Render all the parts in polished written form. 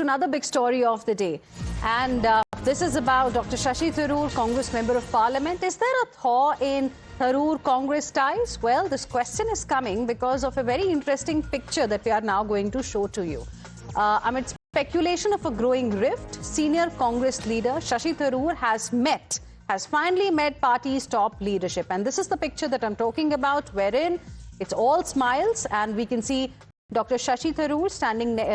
to another big story of the day. And this is about Dr. Shashi Tharoor, Congress Member of Parliament. Is there a thaw in Tharoor Congress ties? Well, this question is coming because of a very interesting picture that we are now going to show to you. Amid speculation of a growing rift, senior Congress leader Shashi Tharoor has finally met party's top leadership. And this is the picture that I'm talking about, wherein it's all smiles, and we can see Dr. Shashi Tharoor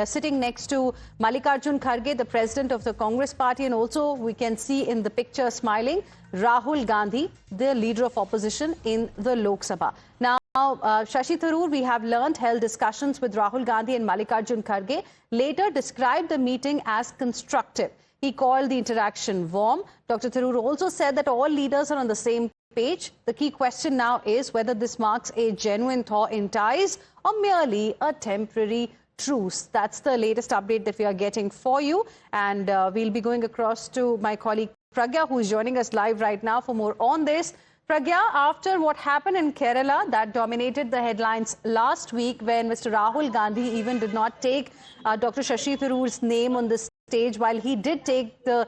sitting next to Mallikarjun Kharge, the president of the Congress party, and also we can see in the picture smiling Rahul Gandhi, the leader of opposition in the Lok Sabha. Now, Shashi Tharoor, we have learned, held discussions with Rahul Gandhi and Mallikarjun Kharge, later described the meeting as constructive. He called the interaction warm. Dr. Tharoor also said that all leaders are on the same page. The key question now is whether this marks a genuine thaw in ties or merely a temporary truce. That's the latest update that we are getting for you. And we'll be going across to my colleague Pragya, who is joining us live right now for more on this. Pragya, after what happened in Kerala that dominated the headlines last week, when Mr. Rahul Gandhi even did not take Dr. Shashi Tharoor's name on the stage, while he did take the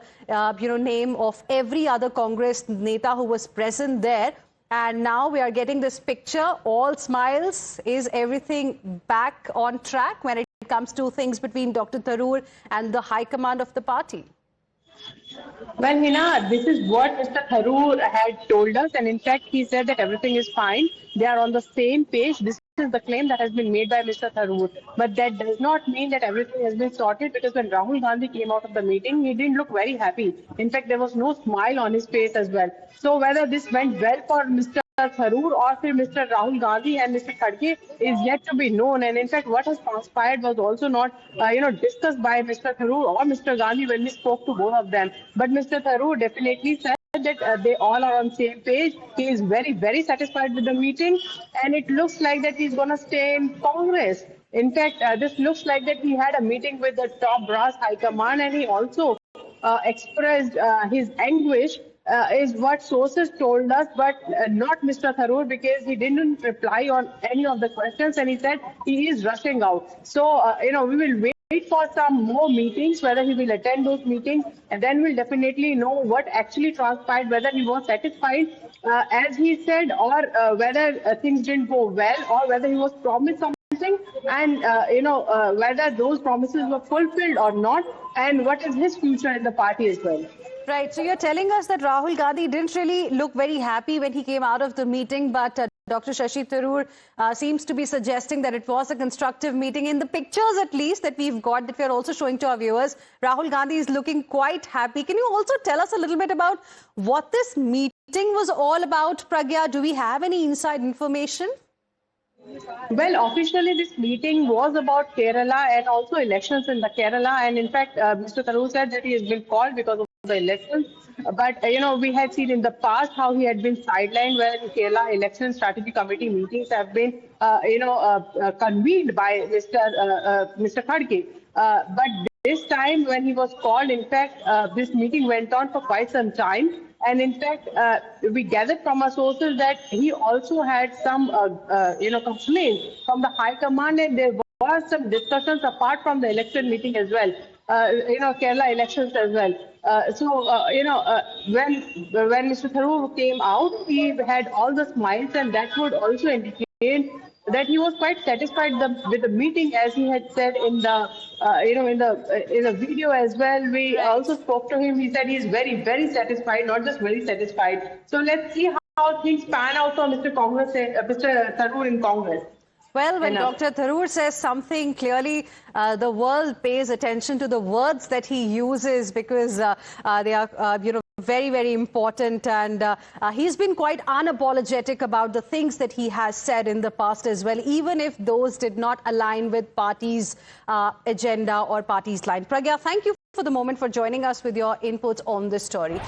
name of every other Congress Neta who was present there. And now we are getting this picture, all smiles. Is everything back on track when it comes to things between Dr. Tharoor and the high command of the party? Well, Hina, this is what Mr. Tharoor had told us, and in fact, he said that everything is fine. They are on the same page. This is the claim that has been made by Mr. Tharoor. But that does not mean that everything has been sorted, because when Rahul Gandhi came out of the meeting, he didn't look very happy. In fact, there was no smile on his face as well. So whether this went well for Mr. Tharoor or for Mr. Rahul Gandhi and Mr. Kharge is yet to be known. And in fact, what has transpired was also not, discussed by Mr. Tharoor or Mr. Gandhi when we spoke to both of them. But Mr. Tharoor definitely said that they all are on the same page. He is very, very satisfied with the meeting, and it looks like that he's going to stay in Congress. In fact, this looks like that he had a meeting with the top brass high command, and he also expressed his anguish, is what sources told us, but not Mr. Tharoor, because he didn't reply on any of the questions, and he said he is rushing out. So, we will wait for some more meetings, whether he will attend those meetings, and then we'll definitely know what actually transpired, whether he was satisfied, as he said, or whether things didn't go well, or whether he was promised something, and whether those promises were fulfilled or not, and what is his future in the party as well. Right. So you're telling us that Rahul Gandhi didn't really look very happy when he came out of the meeting, but Dr. Shashi Tharoor seems to be suggesting that it was a constructive meeting. In the pictures, at least, that we've got, that we're also showing to our viewers, Rahul Gandhi is looking quite happy. Can you also tell us a little bit about what this meeting was all about, Pragya? Do we have any inside information? Well, officially this meeting was about Kerala and also elections in the Kerala, and in fact, Mr. Tharoor said that he has been called because of the elections. But we had seen in the past how he had been sidelined when Kerala Election Strategy Committee meetings have been, convened by Mr. Kharge. But this time, when he was called, in fact, this meeting went on for quite some time. And in fact, we gathered from our sources that he also had some, complaints from the High Command, and there were some discussions apart from the election meeting as well. Kerala elections as well. When Mr. Tharoor came out, he had all the smiles, and that would also indicate that he was quite satisfied with the meeting, as he had said in the in the video as well. We also spoke to him. He said he is very, very satisfied, not just very satisfied. So let's see how things pan out for Mr. Tharoor in Congress. Well, when Dr. Tharoor says something, clearly the world pays attention to the words that he uses, because they are, very, very important. And he's been quite unapologetic about the things that he has said in the past as well, even if those did not align with party's agenda or party's line. Pragya, thank you for the moment for joining us with your inputs on this story.